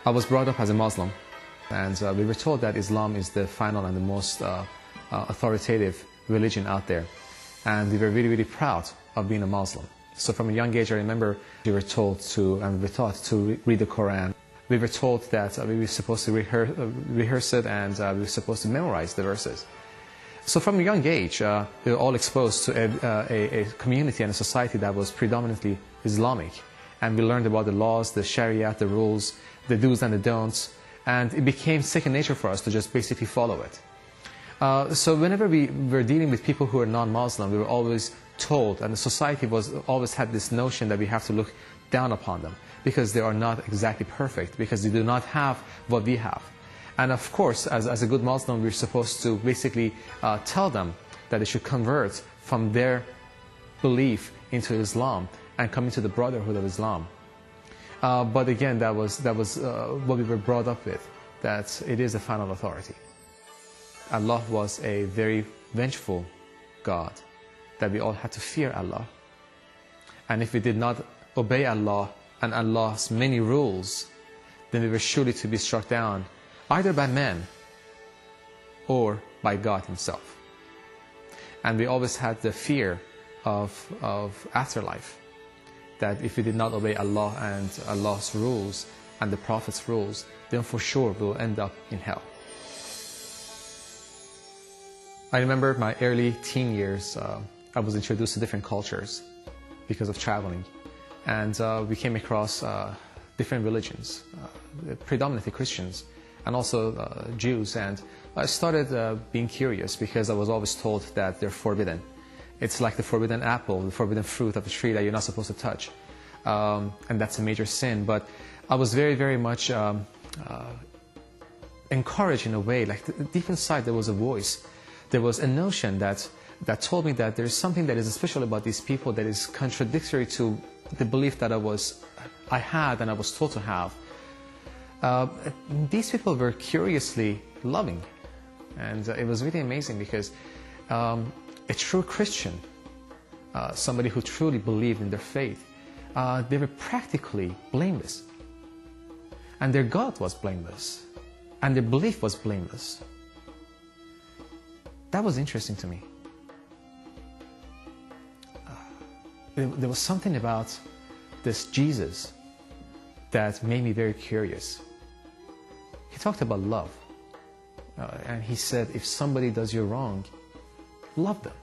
I was brought up as a Muslim, and we were told that Islam is the final and the most authoritative religion out there. And we were really, really proud of being a Muslim. So from a young age, I remember we were told to, and we were taught to read the Quran. We were told that we were supposed to rehearse it, and we were supposed to memorize the verses. So from a young age, we were all exposed to a community and a society that was predominantly Islamic. And we learned about the laws, the Sharia, the rules, the do's and the don'ts. And it became second nature for us to just basically follow it. So whenever we were dealing with people who are non-Muslim, we were always told, and the society always had this notion that we have to look down upon them because they are not exactly perfect, because they do not have what we have. And of course, as a good Muslim, we're supposed to basically tell them that they should convert from their belief into Islam and come into the brotherhood of Islam. But again, that was what we were brought up with, that it is a final authority. Allah was a very vengeful God, that we all had to fear Allah. And if we did not obey Allah and Allah's many rules, then we were surely to be struck down, either by men or by God Himself. And we always had the fear of afterlife, that if we did not obey Allah and Allah's rules and the Prophet's rules, then for sure we will end up in hell. I remember my early teen years, I was introduced to different cultures because of traveling. And we came across different religions, predominantly Christians, and also Jews. And I started being curious because I was always told that they're forbidden. It's like the forbidden apple, the forbidden fruit of the tree that you're not supposed to touch. And that's a major sin. But I was very, very much encouraged in a way. Like deep inside there was a voice. There was a notion that told me that there's something that is special about these people that is contradictory to the belief that I had and I was told to have. These people were curiously loving. And it was really amazing because a true Christian, somebody who truly believed in their faith, they were practically blameless. And their God was blameless. And their belief was blameless. That was interesting to me. There was something about this Jesus that made me very curious. He talked about love. And he said, if somebody does you wrong, love them.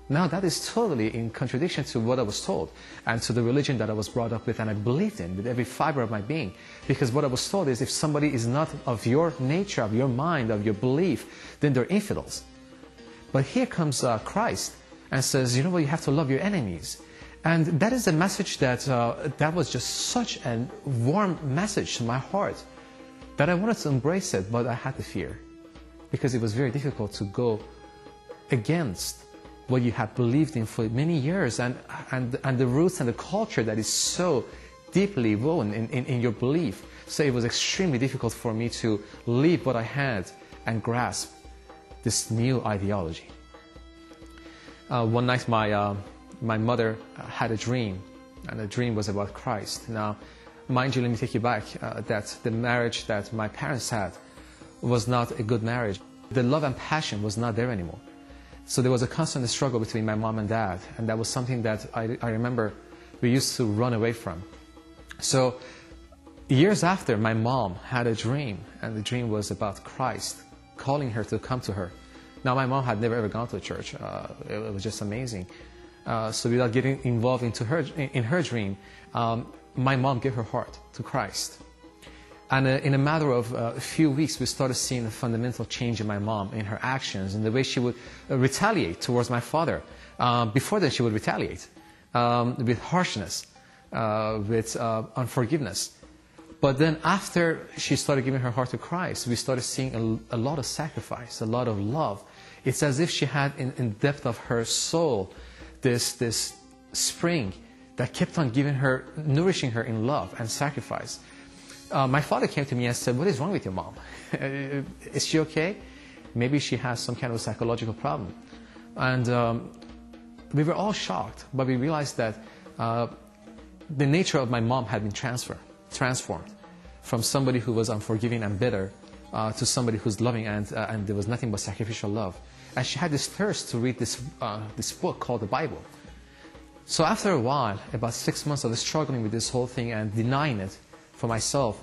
Now that is totally in contradiction to what I was told and to the religion that I was brought up with and I believed in with every fiber of my being. Because what I was told is if somebody is not of your nature, of your mind, of your belief, then they're infidels. But here comes Christ and says, you know what, you have to love your enemies. And that is a message that was just such a warm message to my heart that I wanted to embrace it, but I had the fear. Because it was very difficult to go against what you have believed in for many years and the roots and the culture that is so deeply woven in your belief. So it was extremely difficult for me to leave what I had and grasp this new ideology. One night my mother had a dream, and the dream was about Christ. Now, mind you, let me take you back, that the marriage that my parents had was not a good marriage. The love and passion was not there anymore. So there was a constant struggle between my mom and dad, and that was something that I remember we used to run away from. So years after, my mom had a dream, and the dream was about Christ calling her to come to her. Now, my mom had never ever gone to a church. It was just amazing. So without getting involved in her dream, my mom gave her heart to Christ. And in a matter of a few weeks, we started seeing a fundamental change in my mom, in her actions, in the way she would retaliate towards my father. Before that, she would retaliate with harshness, with unforgiveness. But then after she started giving her heart to Christ, we started seeing a lot of sacrifice, a lot of love. It's as if she had in the depth of her soul this spring that kept on giving her, nourishing her in love and sacrifice. My father came to me and said, what is wrong with your mom? Is she okay? Maybe she has some kind of a psychological problem. And we were all shocked, but we realized that the nature of my mom had been transformed. from somebody who was unforgiving and bitter to somebody who's loving, and there was nothing but sacrificial love. And she had this thirst to read this book called the Bible. So after a while, about 6 months of struggling with this whole thing and denying it for myself,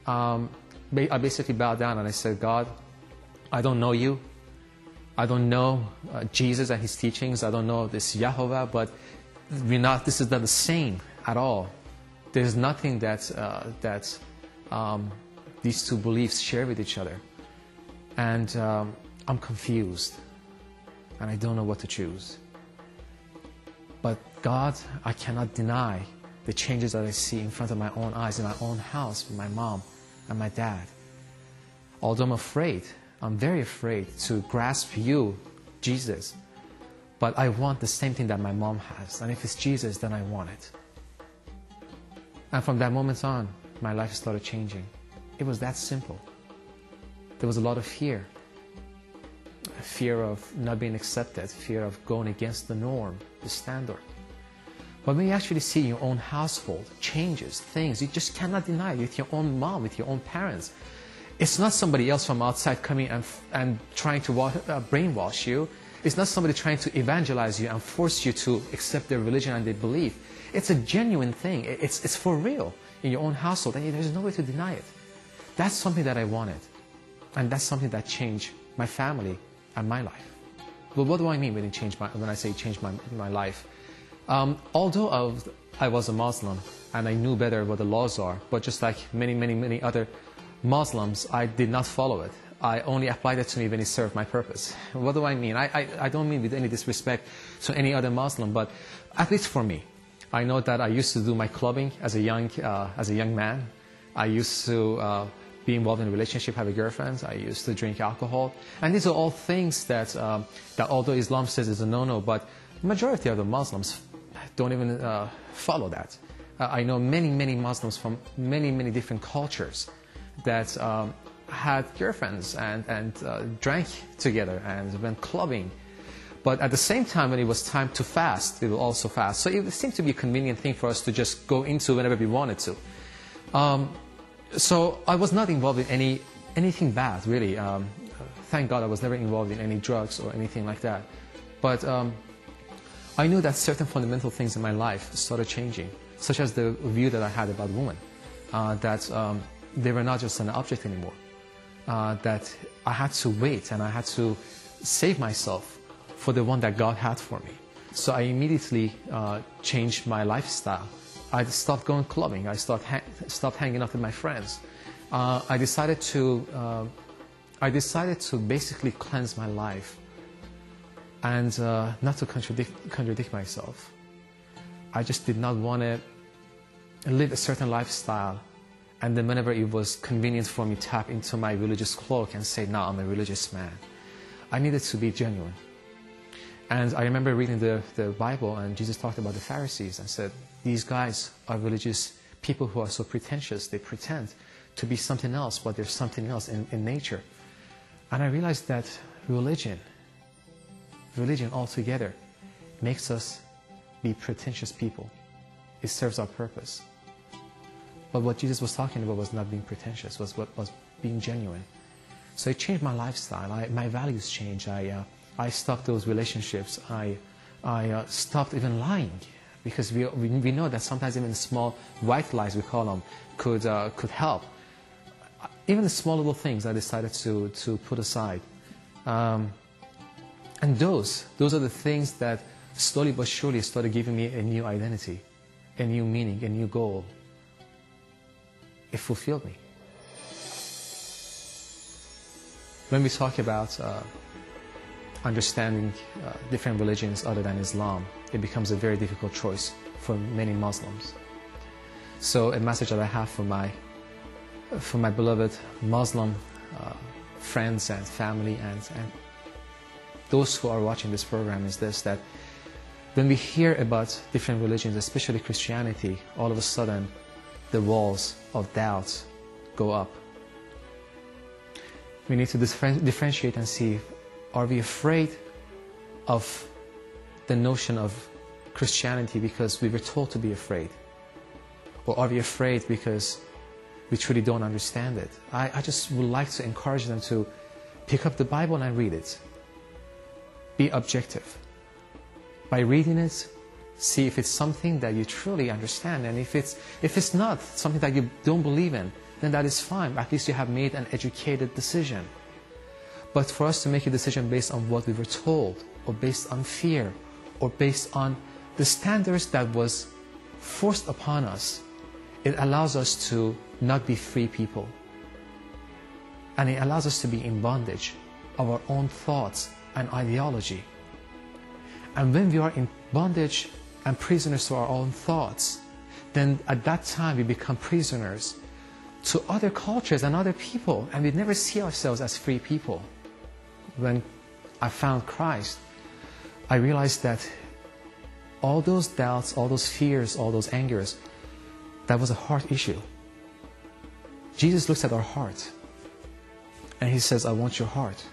I basically bowed down and I said, God, I don't know you. I don't know Jesus and his teachings. I don't know this Yehovah, but this is not the same at all. There's nothing that these two beliefs share with each other. And I'm confused, and I don't know what to choose. But God, I cannot deny the changes that I see in front of my own eyes, in my own house, with my mom and my dad. Although I'm afraid, I'm very afraid to grasp you, Jesus. But I want the same thing that my mom has. And if it's Jesus, then I want it. And from that moment on, my life started changing. It was that simple. There was a lot of fear. Fear of not being accepted. Fear of going against the norm, the standard. But when you actually see your own household changes, things, you just cannot deny it with your own mom, with your own parents. It's not somebody else from outside coming and trying to brainwash you. It's not somebody trying to evangelize you and force you to accept their religion and their belief. It's a genuine thing. It's for real in your own household, and there's no way to deny it. That's something that I wanted. And that's something that changed my family and my life. But what do I mean when I say change my life? Although I was a Muslim and I knew better what the laws are, but just like many other Muslims, I did not follow it. I only applied it to me when it served my purpose. What do I mean? I don't mean with any disrespect to any other Muslim, but at least for me, I know that I used to do my clubbing as a young man. I used to be involved in a relationship, have a girlfriend. I used to drink alcohol. And these are all things that although Islam says is a no-no, but the majority of the Muslims don't even follow that. I know many Muslims from many different cultures that had girlfriends and drank together and went clubbing. But at the same time, when it was time to fast, they will also fast. So it seemed to be a convenient thing for us to just go into whenever we wanted to. So I was not involved in anything bad, really. Thank God I was never involved in any drugs or anything like that. But I knew that certain fundamental things in my life started changing, such as the view that I had about women, that they were not just an object anymore, that I had to wait and I had to save myself for the one that God had for me. So I immediately changed my lifestyle. I stopped going clubbing. I stopped hanging out with my friends. I decided to basically cleanse my life and not to contradict myself. I just did not want to live a certain lifestyle, and then whenever it was convenient for me, tap into my religious cloak and say, "No, I'm a religious man." I needed to be genuine. And I remember reading the Bible, and Jesus talked about the Pharisees and said, these guys are religious people who are so pretentious. They pretend to be something else, but there's something else in nature. And I realized that religion altogether makes us be pretentious people. It serves our purpose. But what Jesus was talking about was not being pretentious, was being genuine. So it changed my lifestyle. My values changed. I stopped those relationships. I stopped even lying, because we know that sometimes even small white lies, we call them, could help. Even the small little things I decided to put aside. And those are the things that slowly but surely started giving me a new identity, a new meaning, a new goal. It fulfilled me. When we talk about understanding different religions other than Islam, it becomes a very difficult choice for many Muslims. So a message that I have for my beloved Muslim friends and family and those who are watching this program is this, that when we hear about different religions, especially Christianity, all of a sudden the walls of doubt go up. We need to differentiate and see, are we afraid of the notion of Christianity because we were told to be afraid? Or are we afraid because we truly don't understand it. I just would like to encourage them to pick up the Bible and read it. Be objective. By reading it, see if it's something that you truly understand. And if it's not something that you don't believe in, then that is fine. At least you have made an educated decision. But for us to make a decision based on what we were told, or based on fear, or based on the standards that was forced upon us, it allows us to not be free people. And it allows us to be in bondage of our own thoughts and ideology. And when we are in bondage and prisoners to our own thoughts, then at that time we become prisoners to other cultures and other people, and we never see ourselves as free people. When I found Christ, I realized that all those doubts, all those fears, all those angers, that was a heart issue. Jesus looks at our heart and He says, I want your heart.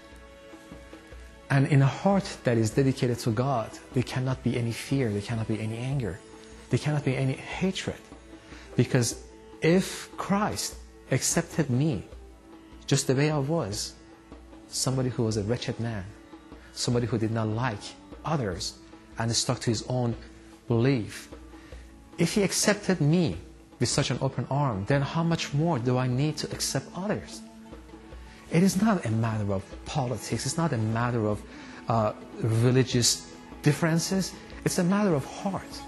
And in a heart that is dedicated to God, there cannot be any fear, there cannot be any anger, there cannot be any hatred. Because if Christ accepted me just the way I was, somebody who was a wretched man, somebody who did not like others and stuck to his own belief, if He accepted me with such an open arm, then how much more do I need to accept others? It is not a matter of politics, it's not a matter of religious differences, it's a matter of heart.